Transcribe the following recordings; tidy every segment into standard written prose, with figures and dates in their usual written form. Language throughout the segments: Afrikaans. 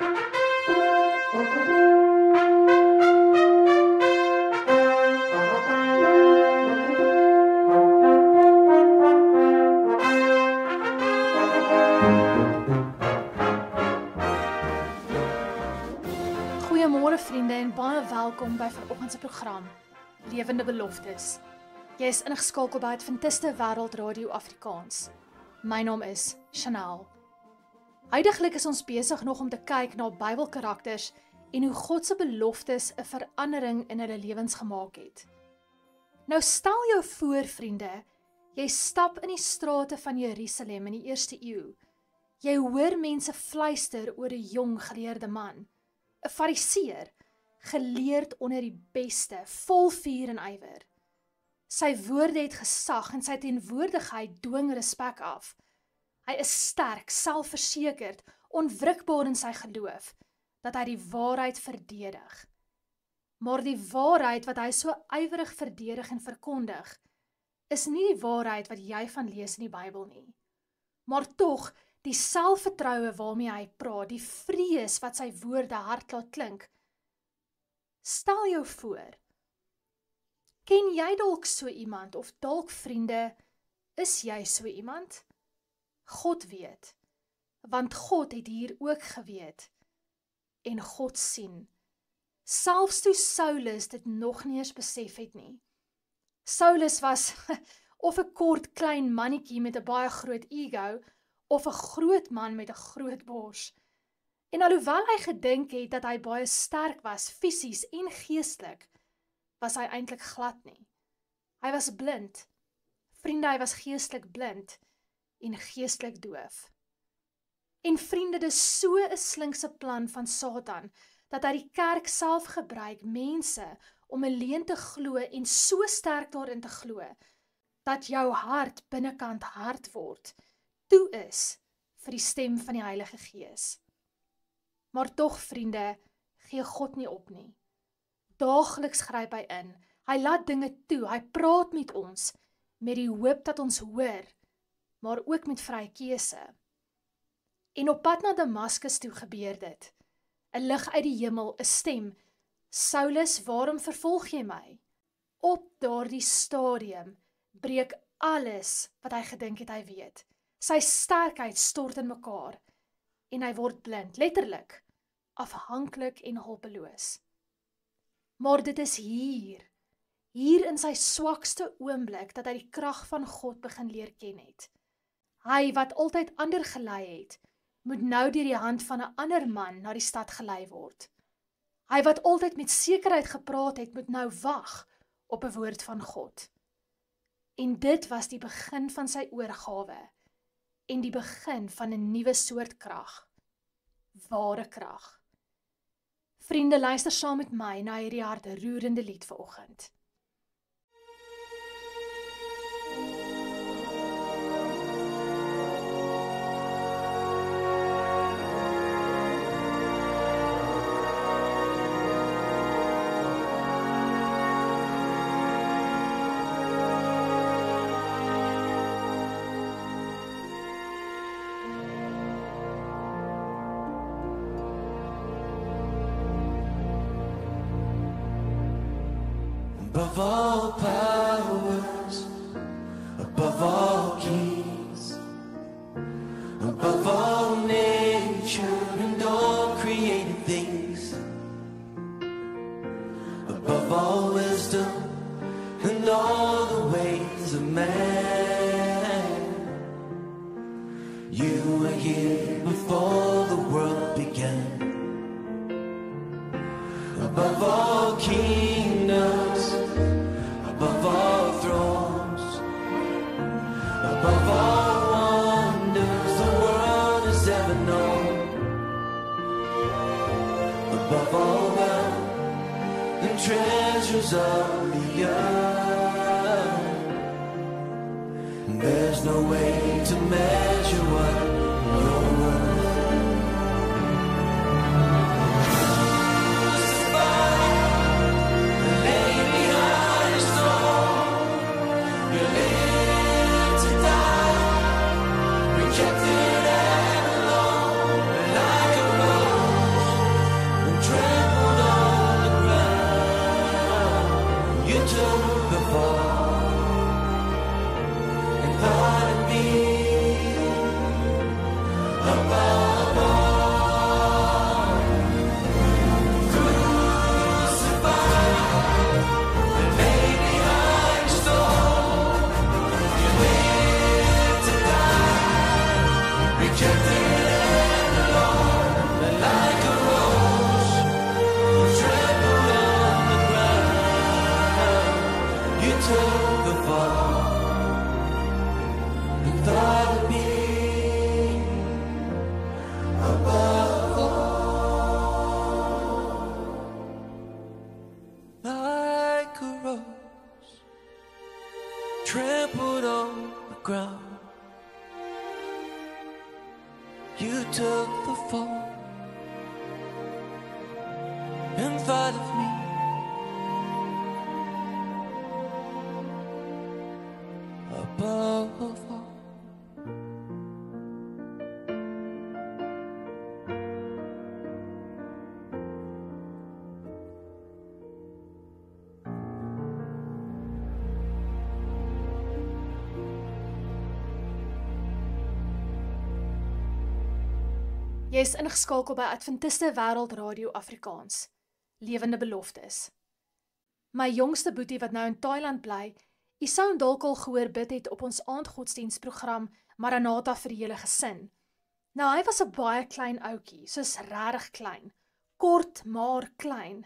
Goeiemôre vriende en baie welkom by vanoggend se program Lewende Beloftes. Jy is ingeskakel by Adventiste Wêreld Radio Afrikaans. My naam is Chanel. Huidiglik is ons besig nog om te kyk na Bybelkarakters en hoe God se beloftes 'n verandering in hulle lewens gemaak het. Nou stel jou voor vriende, jy stap in die strate van Jerusalem in die 1ste eeu. Jy hoor mense fluister oor 'n jong geleerde man, 'n fariseer, geleerd onder die beste, vol vuur en ywer. Sy woorde het gesag en sy teenwoordigheid dwing respek af. Hy is sterk, selfversekerd, onwrikbaar in sy geloof, dat hy die waarheid verdedig. Maar die waarheid wat hy so ywerig verdedig en verkondig, is nie die waarheid wat jy van lees in die Bybel nie. Maar tog, die selfvertroue waarmee hy praat, die vrees wat sy woorde hard laat klink. Stel jou voor, ken jy dalk so iemand, of dalk vriende, is jy so iemand? God weet, want God het hier ook geweet, en God sien. Selfs toe Saulus dit nog nie eens besef het nie. Saulus was of 'n kort klein mannetjie met 'n baie groot ego, of 'n groot man met 'n groot bors. En alhoewel hy gedink het dat hy baie sterk was, fisies en geestelik, was hy eintlik glad nie. Hy was blind. Vriende, hy was geestelik blind en geestelik doof. En vriende, dis so 'n slinkse plan van Satan, dat hy die kerk self gebruik, mense, om 'n leuen te glo en so sterk daarin te glo, dat jou hart binnekant hard word, toe is vir die stem van die Heilige Gees. Maar tog, vriende, gee God nie op nie. Daagliks gryp hy in, hy laat dinge toe, hy praat met ons, met die hoop dat ons hoor, maar ook met vrye keuse. En op pad na Damaskus toe gebeur dit. 'n lig uit die hemel, 'n stem, Saulus, waarom vervolg jy my? Op daardie stadium breek alles wat hy gedink het hy weet. Sy sterkheid stort in mekaar en hy word blind, letterlik, afhanklik en hulpeloos. Maar dit is hier in sy swakste oomblik, dat hy die krag van God begin leer ken het. Hy wat altyd ander gelei het, moet nou deur die hand van 'n ander man na die stad gelei word. Hy wat altyd met sekerheid gepraat het, moet nou wag op 'n woord van God. En dit was die begin van sy oorgawe en die begin van 'n nuwe soort krag, ware krag. Vriende, luister saam met my na hierdie hartroerende lied vanoggend. Above all powers, above all kings, above all nature and all created things, above all wisdom and all the ways of man, you were here before the world began. Above all kingdoms, above all thrones, above all wonders the world has ever known, above all wealth and treasures of the earth, there's no way to measure what you're worth. Rejected and alone, like a rose. trampled on the ground. You took the fall in front of me. Above all, Jy is ingeskakel by Adventiste Wêreld Radio Afrikaans, Lewende Beloftes. My jongste boetie wat nou in Thailand bly, jy sou dalk al gehoor bid het op ons aandgodsdienstprogram Maranatha vir die hele gesin. Nou hy was 'n baie klein ouetjie, soos regtig klein, kort maar klein.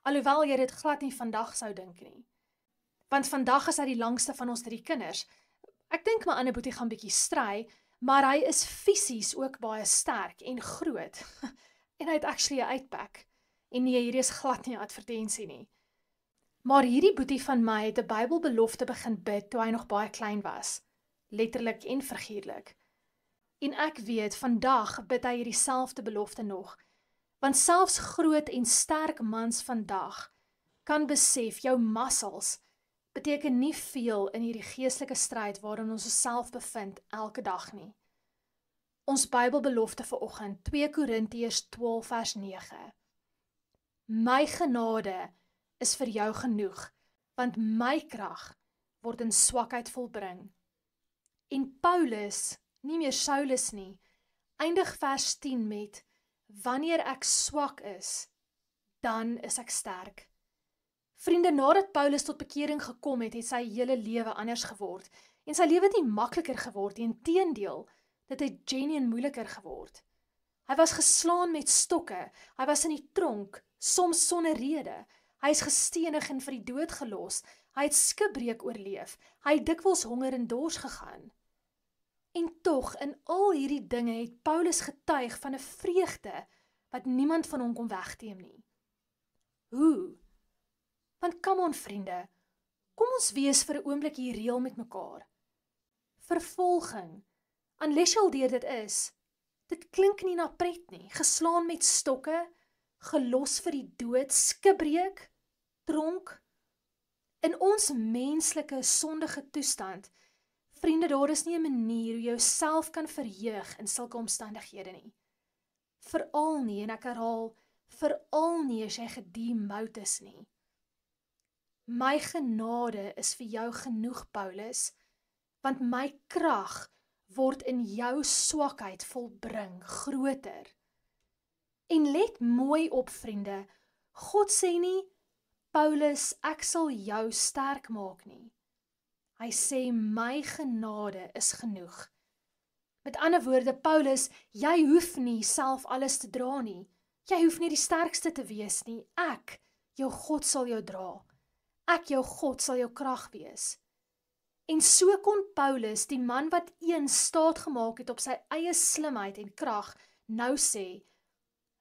Alhoewel jy dit glad nie vandag sou dink nie. Want vandag is hy die langste van ons 3 kinders. Ek dink my ander boetie gaan bietjie stry, maar hy is fisies ook baie sterk en groot. En hy het actually 'n uitpak. En nee, hierdie is glad nie 'n advertensie nie. Maar hierdie boetie van my het 'n Bybelbelofte begin bid toe hy nog baie klein was. Letterlik en figuurlik. En ek weet, vandag bid hy hierdie selfde belofte nog. Want selfs groot en sterk mans vandag kan besef jou muscles beteken nie veel in hierdie geestelike stryd waarin ons osself bevind elke dag nie. Ons Bybelbelofte vir oggend, 2 Korintiërs 12 vers 9. My genade is vir jou genoeg, want my krag word in swakheid volbring. En Paulus, nie meer Saulus nie, eindig vers 10 met, wanneer ek swak is, dan is ek sterk. Vriende, nadat Paulus tot bekering gekom het, het sy hele lewe anders geword. En sy lewe het nie makliker geword nie, inteendeel, dit het genuine moeiliker geword. Hy was geslaan met stokke, hy was in die tronk, soms sonder rede. Hy is gestenig en vir die dood gelos, hy het skipbreek oorleef, hy het dikwels honger en dors gegaan. En tog, in al hierdie dinge het Paulus getuig van 'n vreugde wat niemand van hom kon wegneem nie. Hoe? Want come on vriende, kom ons wees vir 'n oomblik hier reël met mekaar. Vervolging, unless jy al deur dit is, dit klink nie na pret nie, geslaan met stokke, gelos vir die dood, skipbreek, tronk. In ons menslike sondige toestand, vriende, daar is nie 'n manier hoe jy jouself kan verheug in sulke omstandighede nie. Veral nie, en ek herhaal, veral nie as jy gedemout is nie. My genade is vir jou genoeg, Paulus, want my krag word in jou swakheid volbring, groter. En let mooi op, vriende, God sê nie, Paulus, ek sal jou sterk maak nie. Hy sê, my genade is genoeg. Met ander woorde, Paulus, jy hoef nie self alles te dra nie. Jy hoef nie die sterkste te wees nie. Ek, jou God, sal jou dra. Ek, jou God, sal jou krag wees. En so kon Paulus, die man wat eens staat gemaak het op sy eie slimheid en krag, nou sê,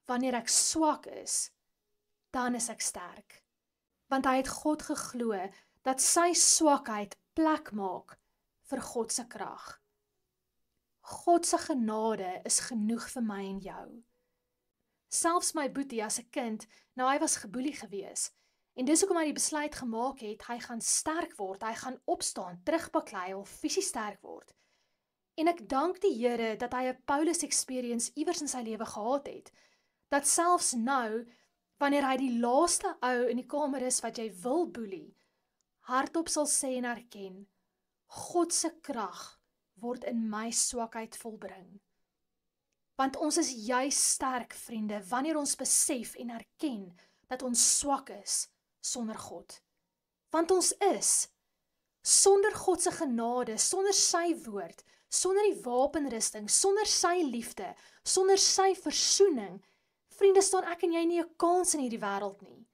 wanneer ek swak is, dan is ek sterk. Want hy het God geglo, dat sy swakheid plek maak vir God se krag. God se genade is genoeg vir my en jou. Selfs my boetie as 'n kind, nou hy was geboelie gewees, en dis hoekom hy die besluit gemaak het, hy gaan sterk word, hy gaan opstaan, terugbaklei, of fisies sterk word. En ek dank die Here dat hy 'n Paulus experience iewers in sy lewe gehad het, dat selfs nou, wanneer hy die laaste ou in die kamer is wat jy wil boelie, hardop sal sê en erken, God se krag word in my swakheid volbring. Want ons is juis sterk, vriende, wanneer ons besef en erken dat ons swak is sonder God. Want ons is, sonder God se genade, sonder sy woord, sonder die wapenrusting, sonder sy liefde, sonder sy versoening, vriende, staan ek en jy nie 'n kans in hierdie wêreld nie.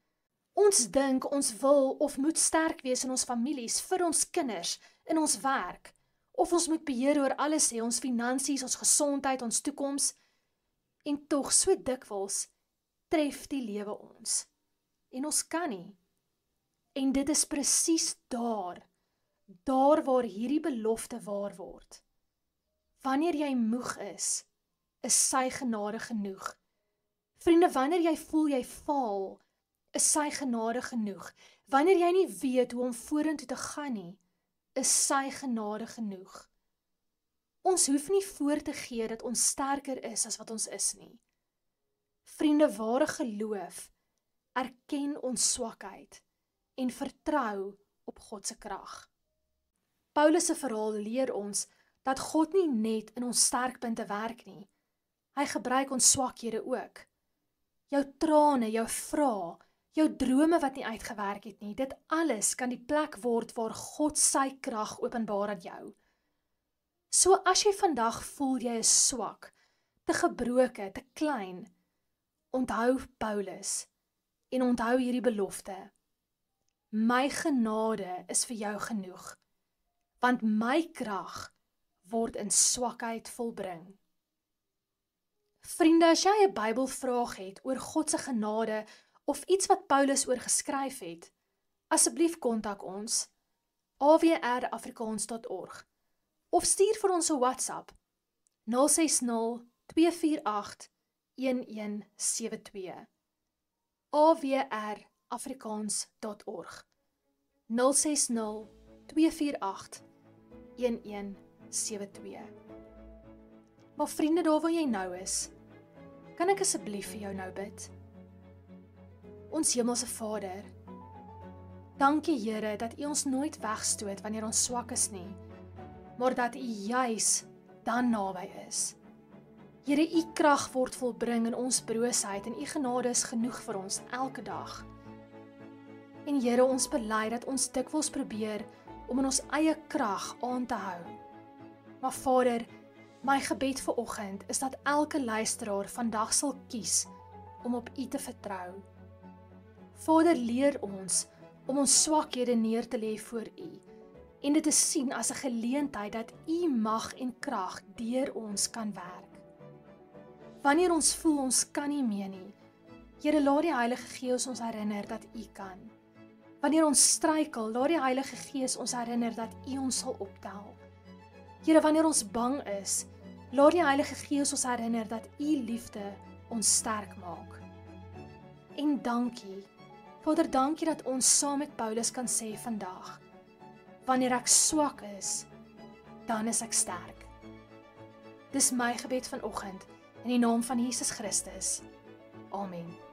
Ons dink ons wil of moet sterk wees in ons families, vir ons kinders, in ons werk, of ons moet beheer oor alles hê, ons finansies, ons gesondheid, ons toekoms, en tog so dikwels tref die lewe ons. En ons kan nie. En dit is presies daar, daar waar hierdie belofte waar word. Wanneer jy moeg is sy genade genoeg. Vriende, wanneer jy voel jy faal, is sy genade genoeg. Wanneer jy nie weet hoe om vorentoe te gaan nie, is sy genade genoeg. Ons hoef nie voor te gee dat ons sterker is as wat ons is nie. Vriende, ware geloof erken ons swakheid en vertrou op God se krag. Paulus se verhaal leer ons dat God nie net in ons sterkpunte werk nie. Hy gebruik ons swakhede ook. Jou trane, jou vrae, jou drome wat nie uitgewerk het nie, dit alles kan die plek word waar God sy krag openbaar aan jou. So as jy vandag voel jy is swak, te gebroke, te klein, onthou Paulus en onthou hierdie belofte. My genade is vir jou genoeg, want my krag word in swakheid volbring. Vriende, as jy 'n Bybelvraag het oor God se genade of iets wat Paulus oor geskryf het, asseblief kontak ons, awrafrikaans.org, of stuur vir ons 'n WhatsApp, 060 248 1172, awrafrikaans.org, 060 248 1172. Maar vriende, daar waar jy nou is, kan ek asseblief vir jou nou bid? Ons hemelse Vader, dankie Here dat U ons nooit wegstoot wanneer ons swak is nie, maar dat U juis dan naby is. Here, U krag word volbring in ons broosheid en U genade is genoeg vir ons elke dag. En Here, ons bely dat ons dikwels probeer om in ons eie krag aan te hou. Maar Vader, my gebed vir oggend is dat elke luisteraar vandag sal kies om op U te vertrou. Vader, leer ons om ons swakhede neer te lê voor U en dit te sien as 'n geleentheid dat U mag en krag deur ons kan werk. Wanneer ons voel ons kan nie meer nie, Here, laat die Heilige Gees ons herinner dat U kan. Wanneer ons struikel, laat die Heilige Gees ons herinner dat U ons sal optel. Here, wanneer ons bang is, laat die Heilige Gees ons herinner dat U liefde ons sterk maak. En dankie, Vader, dankie dat ons saam met Paulus kan sê vandag, wanneer ek swak is, dan is ek sterk. Dis my gebed vanoggend, in die naam van Jesus Christus. Amen.